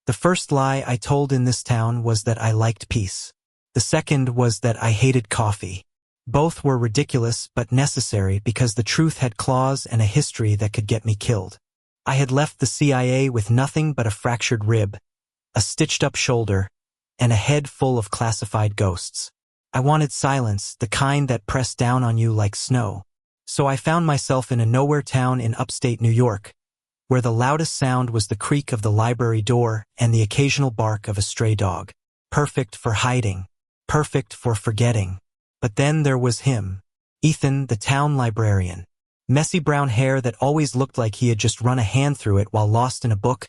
The first lie I told in this town was that I liked peace. The second was that I hated coffee. Both were ridiculous but necessary because the truth had claws and a history that could get me killed. I had left the CIA with nothing but a fractured rib, a stitched-up shoulder, and a head full of classified ghosts. I wanted silence, the kind that pressed down on you like snow. So I found myself in a nowhere town in upstate New York, where the loudest sound was the creak of the library door and the occasional bark of a stray dog. Perfect for hiding. Perfect for forgetting. But then there was him. Ethan, the town librarian. Messy brown hair that always looked like he had just run a hand through it while lost in a book,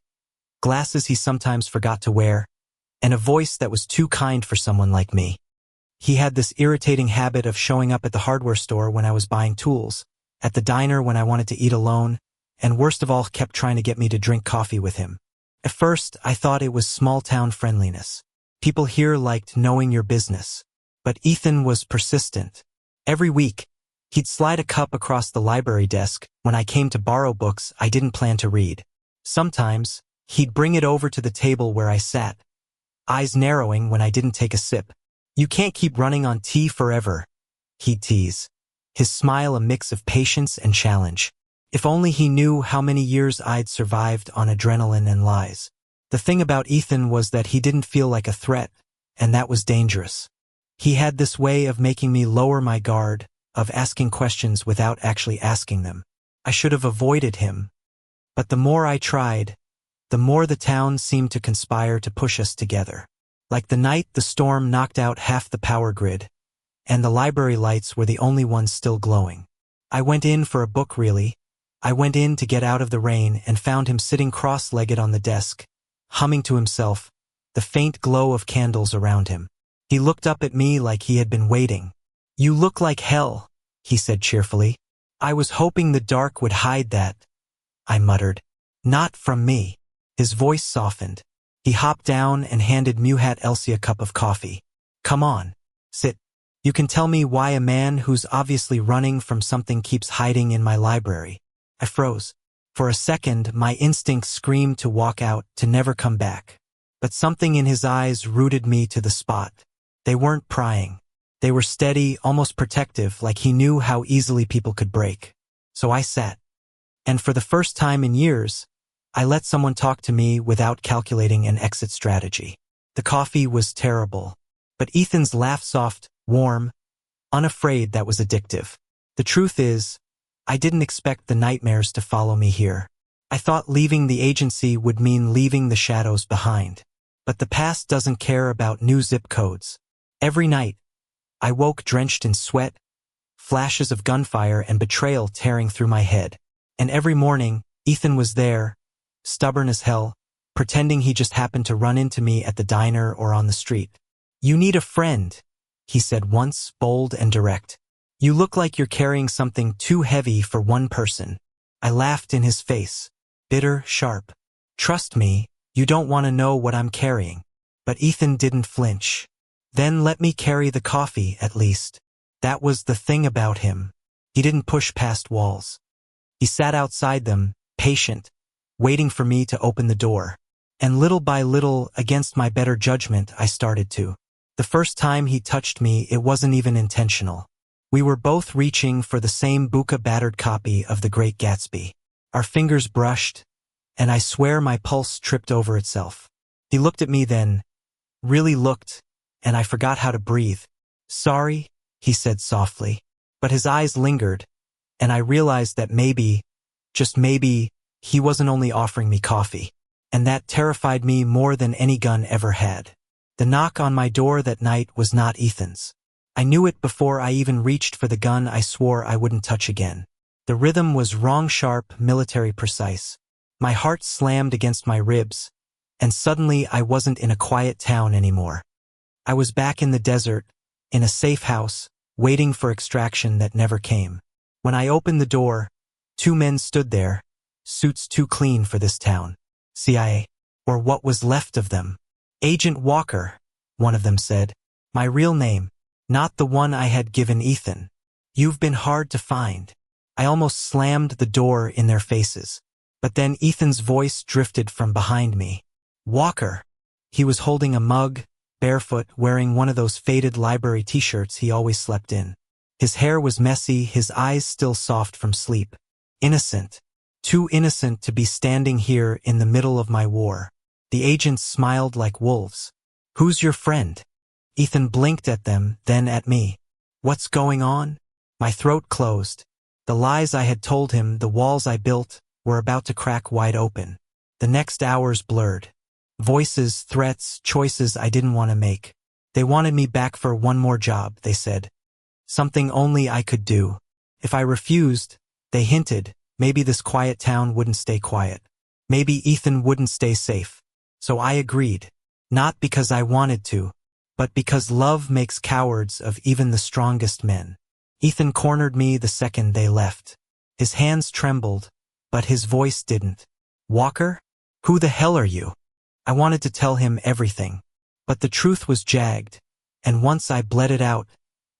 glasses he sometimes forgot to wear, and a voice that was too kind for someone like me. He had this irritating habit of showing up at the hardware store when I was buying tools, at the diner when I wanted to eat alone, and worst of all kept trying to get me to drink coffee with him. At first, I thought it was small-town friendliness. People here liked knowing your business. But Ethan was persistent. Every week, he'd slide a cup across the library desk when I came to borrow books I didn't plan to read. Sometimes, he'd bring it over to the table where I sat, eyes narrowing when I didn't take a sip. "You can't keep running on tea forever," he'd tease, his smile a mix of patience and challenge. If only he knew how many years I'd survived on adrenaline and lies. The thing about Ethan was that he didn't feel like a threat, and that was dangerous. He had this way of making me lower my guard, of asking questions without actually asking them. I should have avoided him. But the more I tried, the more the town seemed to conspire to push us together. Like the night the storm knocked out half the power grid, and the library lights were the only ones still glowing. I went in for a book, really. I went in to get out of the rain and found him sitting cross-legged on the desk, humming to himself, the faint glow of candles around him. He looked up at me like he had been waiting. "You look like hell," he said cheerfully. "I was hoping the dark would hide that," I muttered. "Not from me." His voice softened. He hopped down and handed Muhat Elsie a cup of coffee. "Come on, sit. You can tell me why a man who's obviously running from something keeps hiding in my library." I froze. For a second, my instincts screamed to walk out, to never come back. But something in his eyes rooted me to the spot. They weren't prying. They were steady, almost protective, like he knew how easily people could break. So I sat. And for the first time in years, I let someone talk to me without calculating an exit strategy. The coffee was terrible. But Ethan's laugh, soft, warm, unafraid, that was addictive. The truth is, I didn't expect the nightmares to follow me here. I thought leaving the agency would mean leaving the shadows behind. But the past doesn't care about new zip codes. Every night, I woke drenched in sweat, flashes of gunfire and betrayal tearing through my head. And every morning, Ethan was there, stubborn as hell, pretending he just happened to run into me at the diner or on the street. "You need a friend," he said once, bold and direct. "You look like you're carrying something too heavy for one person." I laughed in his face, bitter, sharp. "Trust me, you don't want to know what I'm carrying." But Ethan didn't flinch. "Then let me carry the coffee, at least." That was the thing about him. He didn't push past walls. He sat outside them, patient, waiting for me to open the door. And little by little, against my better judgment, I started to. The first time he touched me, it wasn't even intentional. We were both reaching for the same buka-battered copy of The Great Gatsby. Our fingers brushed, and I swear my pulse tripped over itself. He looked at me then, really looked, and I forgot how to breathe. "Sorry," he said softly. But his eyes lingered, and I realized that maybe, just maybe, he wasn't only offering me coffee. And that terrified me more than any gun ever had. The knock on my door that night was not Ethan's. I knew it before I even reached for the gun I swore I wouldn't touch again. The rhythm was wrong, sharp, military precise. My heart slammed against my ribs, and suddenly I wasn't in a quiet town anymore. I was back in the desert, in a safe house, waiting for extraction that never came. When I opened the door, 2 men stood there, suits too clean for this town. CIA, or what was left of them. "Agent Walker," one of them said. My real name, not the one I had given Ethan. "You've been hard to find." I almost slammed the door in their faces. But then Ethan's voice drifted from behind me. Walker. He was holding a mug, barefoot, wearing one of those faded library t-shirts he always slept in. His hair was messy, his eyes still soft from sleep. Innocent. Too innocent to be standing here in the middle of my war. The agents smiled like wolves. Who's your friend? Ethan blinked at them, then at me. What's going on? My throat closed. The lies I had told him, the walls I built, were about to crack wide open. The next hours blurred. Voices, threats, choices I didn't want to make. They wanted me back for one more job, they said. Something only I could do. If I refused, they hinted, maybe this quiet town wouldn't stay quiet. Maybe Ethan wouldn't stay safe. So I agreed. Not because I wanted to, but because love makes cowards of even the strongest men. Ethan cornered me the second they left. His hands trembled, but his voice didn't. Walker? Who the hell are you? I wanted to tell him everything. But the truth was jagged, and once I bled it out,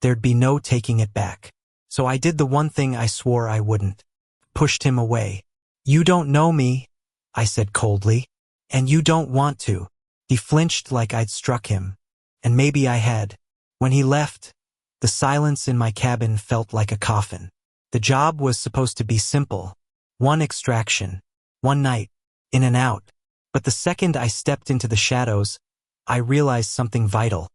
there'd be no taking it back. So I did the one thing I swore I wouldn't. Pushed him away. You don't know me, I said coldly. And you don't want to. He flinched like I'd struck him. And maybe I had. When he left, the silence in my cabin felt like a coffin. The job was supposed to be simple. One extraction. One night. In and out. But the second I stepped into the shadows, I realized something vital.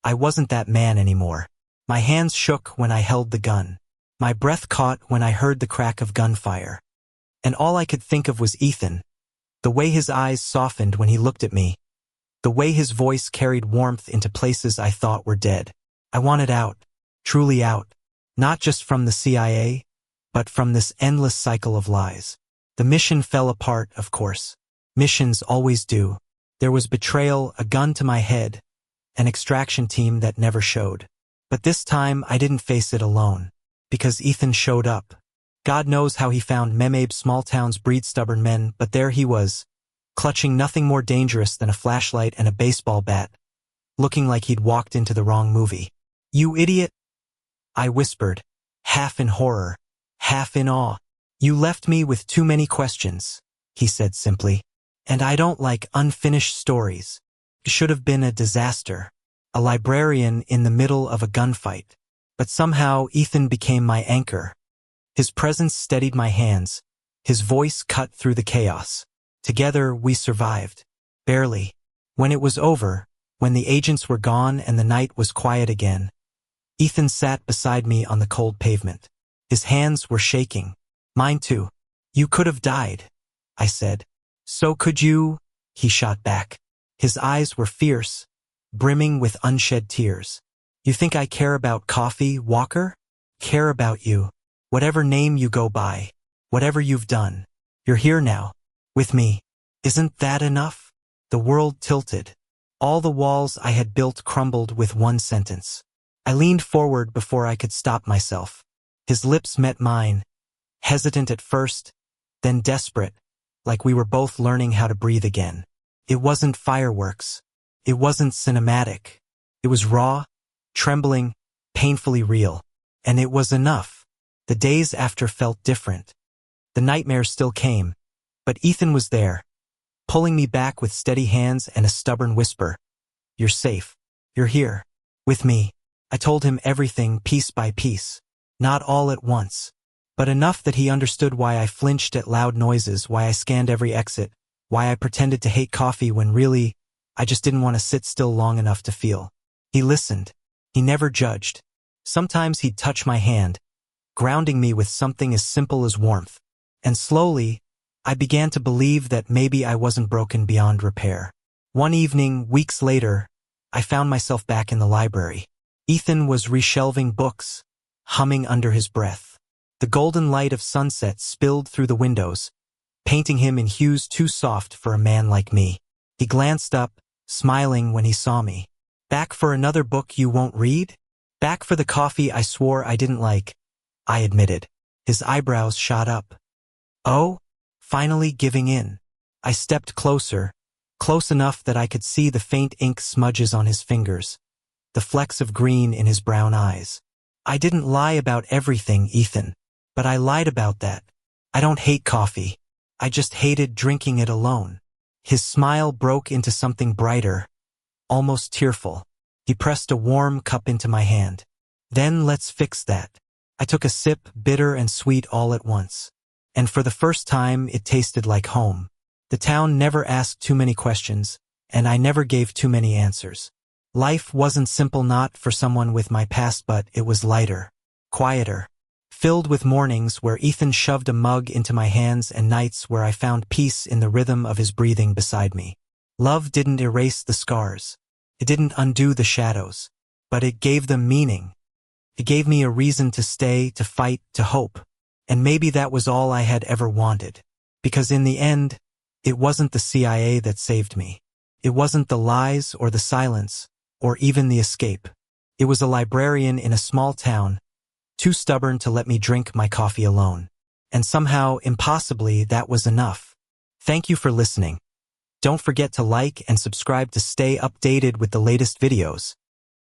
I wasn't that man anymore. My hands shook when I held the gun. My breath caught when I heard the crack of gunfire. And all I could think of was Ethan. The way his eyes softened when he looked at me. The way his voice carried warmth into places I thought were dead. I wanted out. Truly out. Not just from the CIA, but from this endless cycle of lies. The mission fell apart, of course. Missions always do. There was betrayal, a gun to my head, an extraction team that never showed. But this time I didn't face it alone. Because Ethan showed up. God knows how he found Memabe, small towns breed stubborn men, but there he was, clutching nothing more dangerous than a flashlight and a baseball bat, looking like he'd walked into the wrong movie. You idiot! I whispered, half in horror, half in awe. You left me with too many questions, he said simply. And I don't like unfinished stories. It should have been a disaster. A librarian in the middle of a gunfight. But somehow Ethan became my anchor. His presence steadied my hands. His voice cut through the chaos. Together we survived. Barely. When it was over, when the agents were gone and the night was quiet again, Ethan sat beside me on the cold pavement. His hands were shaking. Mine too. You could have died, I said. So could you, he shot back. His eyes were fierce, brimming with unshed tears. You think I care about coffee, Walker? Care about you. Whatever name you go by, whatever you've done. You're here now, with me. Isn't that enough? The world tilted. All the walls I had built crumbled with one sentence. I leaned forward before I could stop myself. His lips met mine, hesitant at first, then desperate, like we were both learning how to breathe again. It wasn't fireworks. It wasn't cinematic. It was raw, trembling, painfully real. And it was enough. The days after felt different. The nightmares still came, but Ethan was there, pulling me back with steady hands and a stubborn whisper. You're safe. You're here. With me. I told him everything piece by piece. Not all at once. But enough that he understood why I flinched at loud noises, why I scanned every exit, why I pretended to hate coffee when really, I just didn't want to sit still long enough to feel. He listened. He never judged. Sometimes he'd touch my hand, grounding me with something as simple as warmth. And slowly, I began to believe that maybe I wasn't broken beyond repair. One evening, weeks later, I found myself back in the library. Ethan was reshelving books, humming under his breath. The golden light of sunset spilled through the windows, painting him in hues too soft for a man like me. He glanced up, smiling when he saw me. Back for another book you won't read? Back for the coffee I swore I didn't like, I admitted. His eyebrows shot up. Oh? Finally giving in. I stepped closer, close enough that I could see the faint ink smudges on his fingers, the flecks of green in his brown eyes. I didn't lie about everything, Ethan. But I lied about that. I don't hate coffee. I just hated drinking it alone. His smile broke into something brighter, almost tearful. He pressed a warm cup into my hand. "Then let's fix that." I took a sip, bitter and sweet all at once. And for the first time, it tasted like home. The town never asked too many questions, and I never gave too many answers. Life wasn't simple, not for someone with my past, but it was lighter, quieter, filled with mornings where Ethan shoved a mug into my hands and nights where I found peace in the rhythm of his breathing beside me. Love didn't erase the scars. It didn't undo the shadows, but it gave them meaning. It gave me a reason to stay, to fight, to hope. And maybe that was all I had ever wanted. Because in the end, it wasn't the CIA that saved me. It wasn't the lies or the silence, or even the escape. It was a librarian in a small town, too stubborn to let me drink my coffee alone. And somehow, impossibly, that was enough. Thank you for listening. Don't forget to like and subscribe to stay updated with the latest videos.